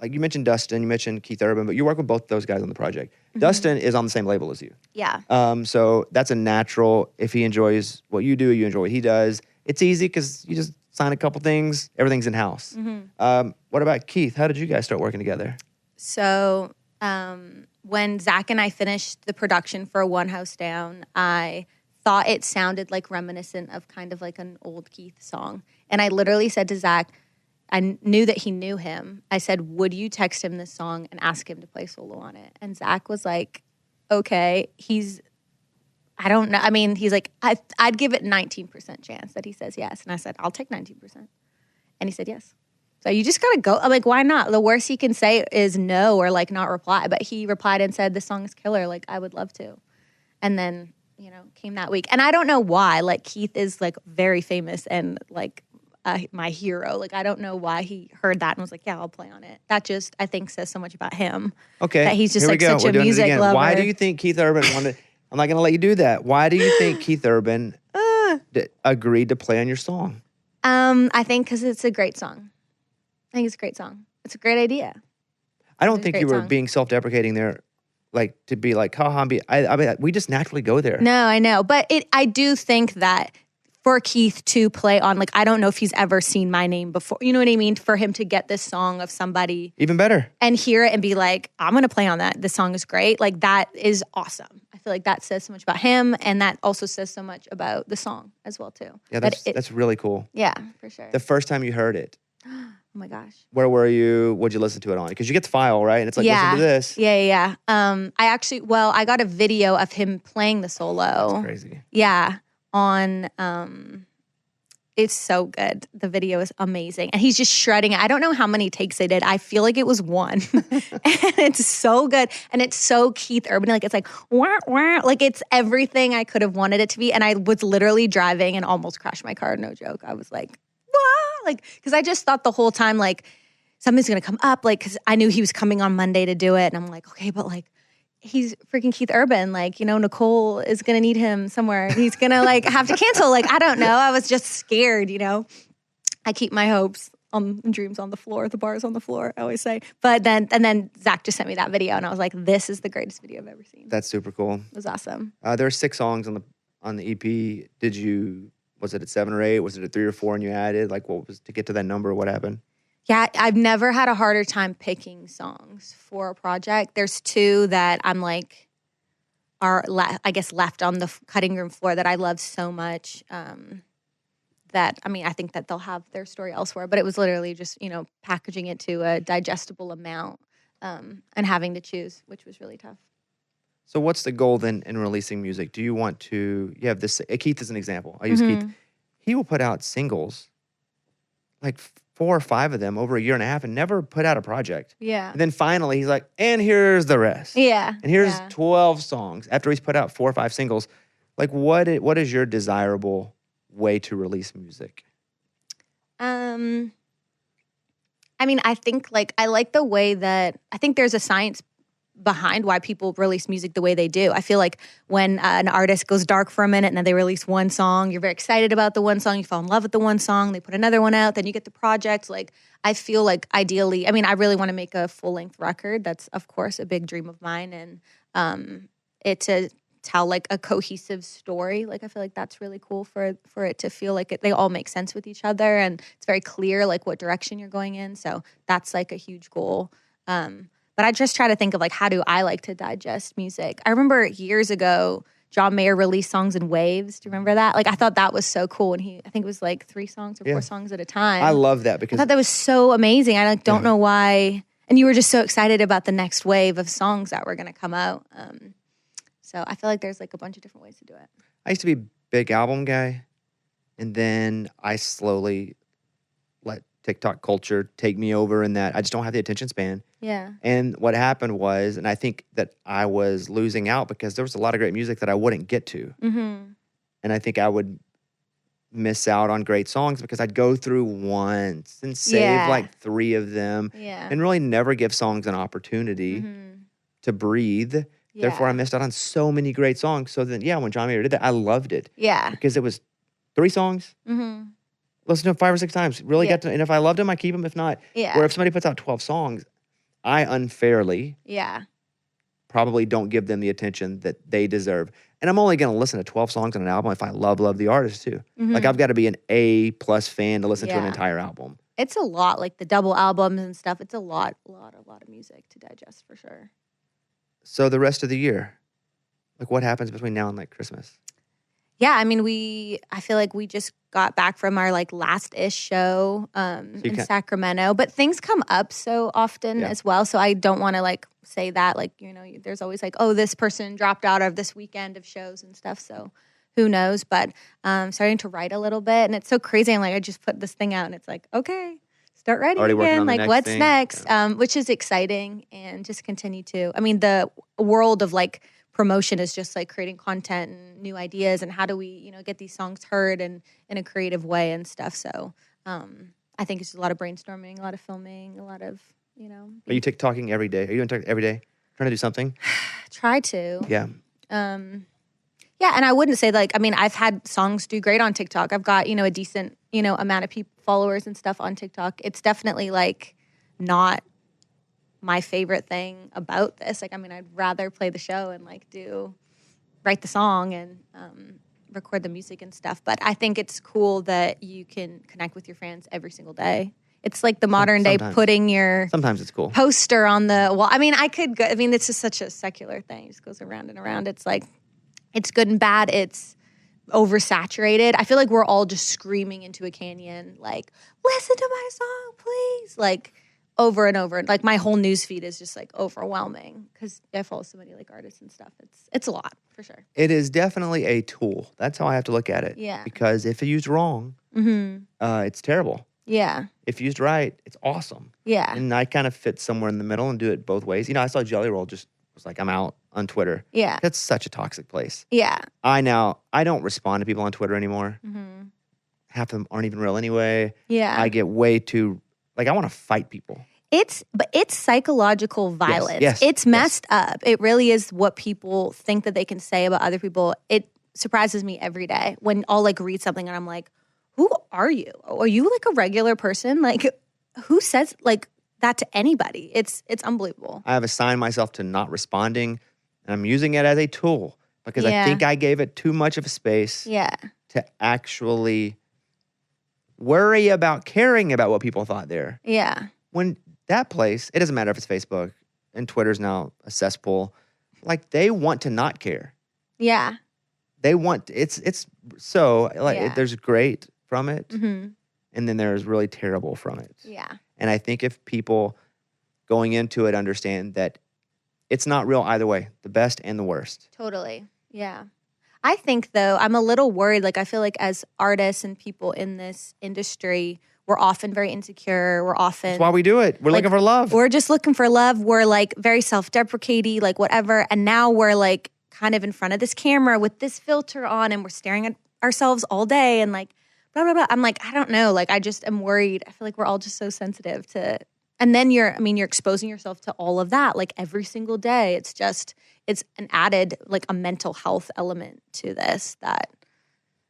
like you mentioned Dustin, you mentioned Keith Urban, but you work with both those guys on the project. Mm-hmm. Dustin is on the same label as you. Yeah. So that's a natural, if he enjoys what you do, you enjoy what he does. It's easy because you just sign a couple things, everything's in-house. Mm-hmm. What about Keith? How did you guys start working together? So when Zach and I finished the production for One House Down, I thought it sounded like reminiscent of kind of like an old Keith song. And I literally said to Zach, I knew that he knew him. I said, would you text him this song and ask him to play solo on it? And Zach was like, okay. I don't know. I mean, he's like, I'd give it 19% chance that he says yes. And I said, I'll take 19%. And he said yes. So you just got to go. I'm like, why not? The worst he can say is no or like not reply. But he replied and said, this song is killer. Like, I would love to. And then, you know, came that week. And I don't know why. Like, Keith is like very famous and like my hero. Like, I don't know why he heard that and was like, yeah, I'll play on it. That just, I think, says so much about him. Okay. That he's just like such a music lover. Why do you think Keith Urban wanted... I'm not going to let you do that. Why do you think Keith Urban agreed to play on your song? I think because it's a great song. I think it's a great song. It's a great idea. I don't think you were being self-deprecating there, like to be like, haha, I mean, we just naturally go there. No, I know. But I do think that for Keith to play on, like, I don't know if he's ever seen my name before. You know what I mean? For him to get this song of somebody. Even better. And hear it and be like, I'm going to play on that. This song is great. Like, that is awesome. I feel like that says so much about him. And that also says so much about the song as well, too. Yeah, that's really cool. Yeah, for sure. The first time you heard it. Oh, my gosh. Where were you? What'd you listen to it on? Because you get the file, right? And it's like, listen to this. Yeah. I got a video of him playing the solo. That's crazy. Yeah. On, it's so good. The video is amazing. And he's just shredding it. I don't know how many takes they did. I feel like it was one. And it's so good. And it's so Keith Urban. Like, it's like, wah, wah. Like, it's everything I could have wanted it to be. And I was literally driving and almost crashed my car. No joke. I was like, wah. Like, because I just thought the whole time, like, something's going to come up. Like, because I knew he was coming on Monday to do it. And I'm like, okay, but like, he's freaking Keith Urban. Like, you know, Nicole is going to need him somewhere. He's going to like have to cancel. Like, I don't know. I was just scared, you know. I keep my hopes and dreams on the floor. The bar is on the floor, I always say. But then Zach just sent me that video and I was like, this is the greatest video I've ever seen. That's super cool. It was awesome. There are 6 songs on the EP. Did you Was it at 7 or 8? Was it at 3 or 4 and you added? Like, what was to get to that number? What happened? Yeah, I've never had a harder time picking songs for a project. There's 2 that I'm like I guess left on the cutting room floor that I love so much. That, I mean, I think that they'll have their story elsewhere, but it was literally just, packaging it to a digestible amount and having to choose, which was really tough. So what's the goal then in releasing music? Do you want to, you have this, Keith is an example. I use Keith. He will put out singles, like 4 or 5 of them over a year and a half and never put out a project. Yeah. And then finally he's like, and here's the rest. Yeah. And here's 12 songs after he's put out 4 or 5 singles. Like what is your desirable way to release music? I mean, I think I like the way that I think there's a science behind why people release music the way they do. I feel like when an artist goes dark for a minute and then they release one song, you're very excited about the one song, you fall in love with the one song, they put another one out, then you get the project. Like, I feel like ideally, I mean, I really want to make a full-length record. That's, of course, a big dream of mine. And it to tell like a cohesive story. Like, I feel like that's really cool for it to feel like they all make sense with each other and it's very clear like what direction you're going in. So that's like a huge goal. But I just try to think of like, how do I like to digest music? I remember years ago, John Mayer released songs in waves. Do you remember that? Like, I thought that was so cool. And I think it was like 3 songs or 4 songs at a time. I love that because I thought that was so amazing. I don't know why. And you were just so excited about the next wave of songs that were going to come out. So I feel like there's like a bunch of different ways to do it. I used to be a big album guy. And then I slowly let TikTok culture take me over in that I just don't have the attention span. Yeah. And what happened was, and I think that I was losing out because there was a lot of great music that I wouldn't get to. Mm-hmm. And I think I would miss out on great songs because I'd go through once and save like 3 of them and really never give songs an opportunity to breathe. Yeah. Therefore, I missed out on so many great songs. So then, when John Mayer did that, I loved it. Yeah. Because it was 3 songs. Listen to him 5 or 6 times. Really got to, and if I loved him, I keep him. If not, or if somebody puts out 12 songs, I unfairly probably don't give them the attention that they deserve. And I'm only going to listen to 12 songs on an album if I love the artist too. Like, I've got to be an A+ fan to listen to an entire album. It's a lot, like the double albums and stuff. It's a lot of music to digest for sure. So the rest of the year, like what happens between now and like Christmas? Yeah, I mean, I feel like we just got back from our like last-ish show in Sacramento, but things come up so often as well. So I don't want to like say that, like, there's always like, oh, this person dropped out of this weekend of shows and stuff. So who knows? But starting to write a little bit, and it's so crazy. I'm like, I just put this thing out, and it's like, okay, start writing again. Like, what's next? Which is exciting, and just continue to. I mean, the world of like promotion is just like creating content and new ideas and how do we, get these songs heard and in a creative way and stuff. So I think it's just a lot of brainstorming, a lot of filming, a lot of, Are you TikToking every day? Are you doing TikTok every day? Trying to do something? Try to. Yeah. Yeah, and I wouldn't say like, I mean, I've had songs do great on TikTok. I've got, a decent, amount of followers and stuff on TikTok. It's definitely like not my favorite thing about this. Like, I mean, I'd rather play the show and like write the song and record the music and stuff. But I think it's cool that you can connect with your fans every single day. It's like the modern day putting your sometimes it's cool poster on the wall. I mean, it's just such a secular thing. It just goes around and around. It's like, it's good and bad. It's oversaturated. I feel like we're all just screaming into a canyon, like, listen to my song, please. Like, over and over. Like, my whole news feed is just like overwhelming because I follow so many like artists and stuff. It's a lot for sure. It is definitely a tool. That's how I have to look at it. Yeah. Because if used wrong, it's terrible. Yeah. If used right, it's awesome. Yeah. And I kind of fit somewhere in the middle and do it both ways. I saw Jelly Roll just was like, I'm out on Twitter. Yeah. That's such a toxic place. Yeah. I don't respond to people on Twitter anymore. Half of them aren't even real anyway. Yeah. I get way too, like, I want to fight people. It's psychological violence. Yes, it's messed up. It really is what people think that they can say about other people. It surprises me every day when I'll like read something and I'm like, who are you? Are you like a regular person? Like, who says like that to anybody? It's unbelievable. I have assigned myself to not responding, and I'm using it as a tool because I think I gave it too much of a space. Yeah. to actually worry about caring about what people thought there. Yeah. When that place, it doesn't matter if it's Facebook and Twitter's now a cesspool, like they want to not care. Yeah. They want, it's so, like, Yeah. there's great from it. Mm-hmm. And then there's really terrible from it. Yeah. And I think if people going into it understand that it's not real either way, the best and the worst. Totally. Yeah. I think, though, I'm a little worried. Like, I feel like as artists and people in this industry, we're often very insecure. We're often... That's why we do it. We're looking for love. We're just looking for love. We're, like, very self-deprecating, like, whatever. And now we're, like, kind of in front of this camera with this filter on, and we're staring at ourselves all day and, like, blah, blah, blah. I'm like, I don't know. Like, I just am worried. I feel like we're all just so sensitive to... And then you're exposing yourself to all of that, like, every single day. It's an added, like, a mental health element to this that,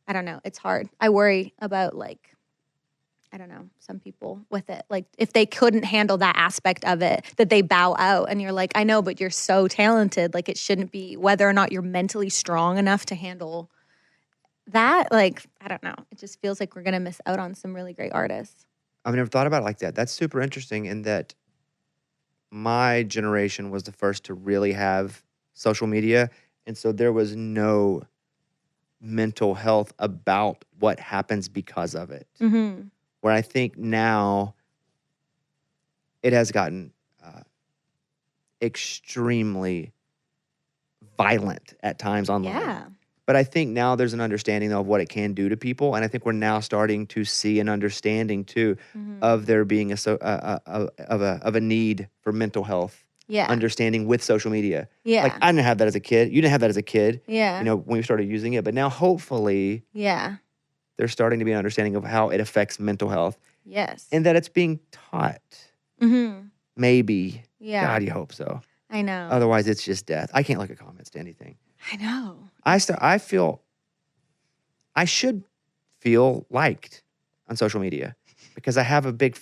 I don't know, it's hard. I worry about, like, I don't know, some people with it. Like, if they couldn't handle that aspect of it, that they bow out. And you're like, I know, but you're so talented. Like, it shouldn't be whether or not you're mentally strong enough to handle that. Like, I don't know. It just feels like we're going to miss out on some really great artists. I've never thought about it like that. That's super interesting in that my generation was the first to really have social media. And so there was no mental health about what happens because of it. Mm-hmm. Where I think now it has gotten extremely violent at times online. Yeah. But I think now there's an understanding of what it can do to people, and I think we're now starting to see an understanding too of there being a need for mental health. Yeah. Understanding with social media. Yeah. Like I didn't have that as a kid. You didn't have that as a kid. Yeah. You know, when we started using it, but now hopefully, Yeah. there's starting to be an understanding of how it affects mental health, Yes. and that it's being taught. Mm-hmm. Maybe. Yeah. God, you hope so. I know. Otherwise, it's just death. I can't look at comments to anything. I know. I feel I should feel liked on social media because I have a big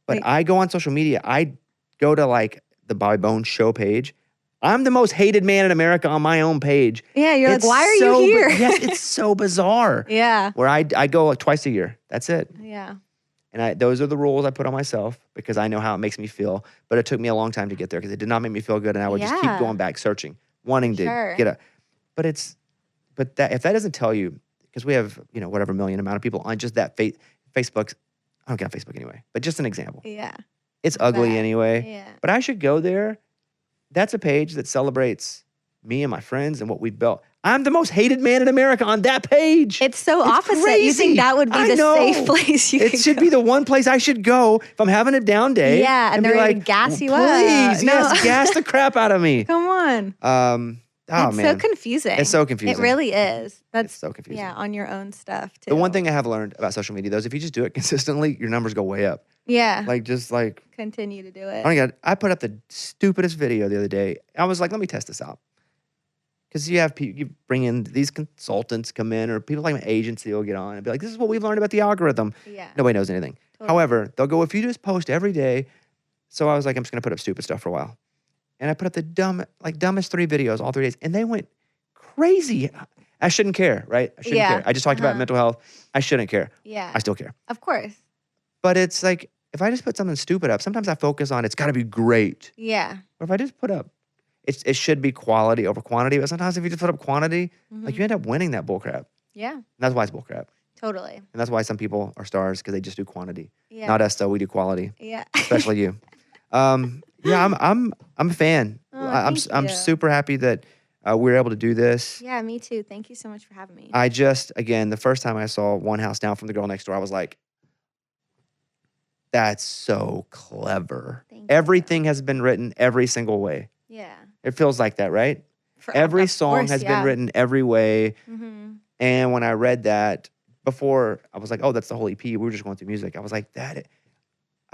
but I go on social media. I go to like the Bobby Bones show page. I'm the most hated man in America on my own page. Yeah, you're like, why are you here? Yes, it's so bizarre. Yeah. Where I go like twice a year. That's it. Yeah. And those are the rules I put on myself because I know how it makes me feel. But it took me a long time to get there because it did not make me feel good, and I would just keep going back, searching, wanting to get a. But if that doesn't tell you, because we have whatever million amount of people on just that Facebook. I don't get on Facebook anyway, but just an example. Yeah. It's ugly anyway. Yeah. But I should go there. That's a page that celebrates me and my friends and what we've built. I'm the most hated man in America on that page. It's so opposite. Crazy. You think that would be the safe place you could go? It should be the one place I should go if I'm having a down day. Yeah, and they're be ready like, to gas you please, up. No. yes, gas the crap out of me. Come on. It's so confusing. It's so confusing. It really is. It's so confusing. Yeah, on your own stuff too. The one thing I have learned about social media though is if you just do it consistently, your numbers go way up. Yeah. Just continue to do it. I put up the stupidest video the other day. I was like, let me test this out. Because you bring in these consultants come in, or people like my agency will get on and be like, this is what we've learned about the algorithm. Yeah. Nobody knows anything. Totally. However, they'll go, if you just post every day. So I was like, I'm just going to put up stupid stuff for a while. And I put up the dumbest 3 videos all 3 days. And they went crazy. I shouldn't care, right? I shouldn't care. I just talked about mental health. I shouldn't care. Yeah. I still care. Of course. But it's like, if I just put something stupid up, sometimes I focus on it's got to be great. Yeah. Or if I just put up, it should be quality over quantity. But sometimes if you just put up quantity, like you end up winning that bullcrap. Yeah. And that's why it's bullcrap. Totally. And that's why some people are stars, because they just do quantity. Yeah. Not us though. We do quality. Yeah. Especially you. Yeah, I'm a fan. Oh, I'm super happy that we were able to do this. Yeah, me too. Thank you so much for having me. I again, the first time I saw One House Down from the girl next door, I was like, that's so clever. Everything has been written every single way. Yeah. It feels like that, right? Every song has been written every way. Mm-hmm. And when I read that before, I was like, oh, that's the whole EP. We were just going through music. I was like, I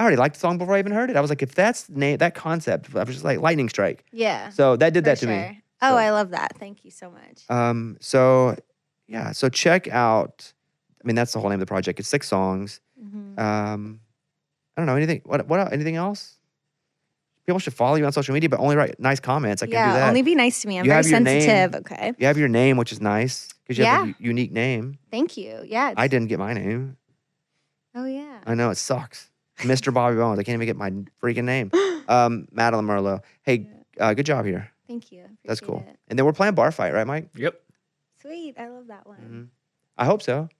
already liked the song before I even heard it. I was like, if that's that concept, I was just like lightning strike. Yeah. So that did that to me. Oh, I love that. Thank you so much. So check out, that's the whole name of the project. It's 6 songs. Mm-hmm. I don't know anything. What anything else? People should follow you on social media, but only write nice comments. I can do that. Only be nice to me. I'm You very have your name. sensitive. Okay. You have your name, which is nice because you have a unique name. Thank you. Yeah. I didn't get my name. Oh yeah. I know it sucks. Mr. Bobby Bones. I can't even get my freaking name. Madeline Merlo. Hey, good job here. Thank you. That's cool. It. And then we're playing bar fight, right, Mike? Yep. Sweet. I love that one. Mm-hmm. I hope so.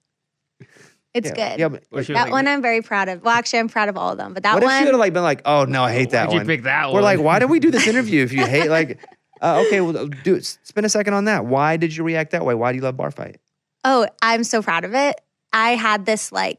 It's good. Yeah, but that one I'm very proud of. Well, actually, I'm proud of all of them, but that what one. if you had been like, oh no, I hate that Why'd one. you pick that one? We're like, why did we do this interview if you hate okay, well, spend a second on that. Why did you react that way? Why do you love bar fight? Oh, I'm so proud of it. I had this I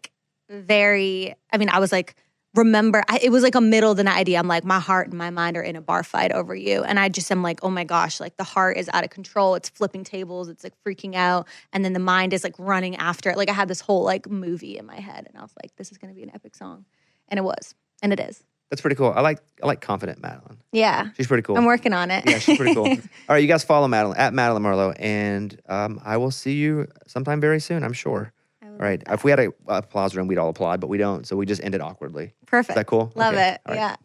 was like, it was like a middle of the night idea. I'm like, my heart and my mind are in a bar fight over you. And I just am like, oh my gosh, like the heart is out of control. It's flipping tables. It's like freaking out. And then the mind is like running after it. Like I had this whole like movie in my head. And I was like, this is going to be an epic song. And it was. And it is. That's pretty cool. I like confident Madeline. Yeah. She's pretty cool. I'm working on it. Yeah, she's pretty cool. All right, you guys follow Madeline at Madeline Merlo. And I will see you sometime very soon, I'm sure. All right. If we had a applause room, we'd all applaud, but we don't. So we just end it awkwardly. Perfect. Is that cool? Love Okay. it. All right. Yeah.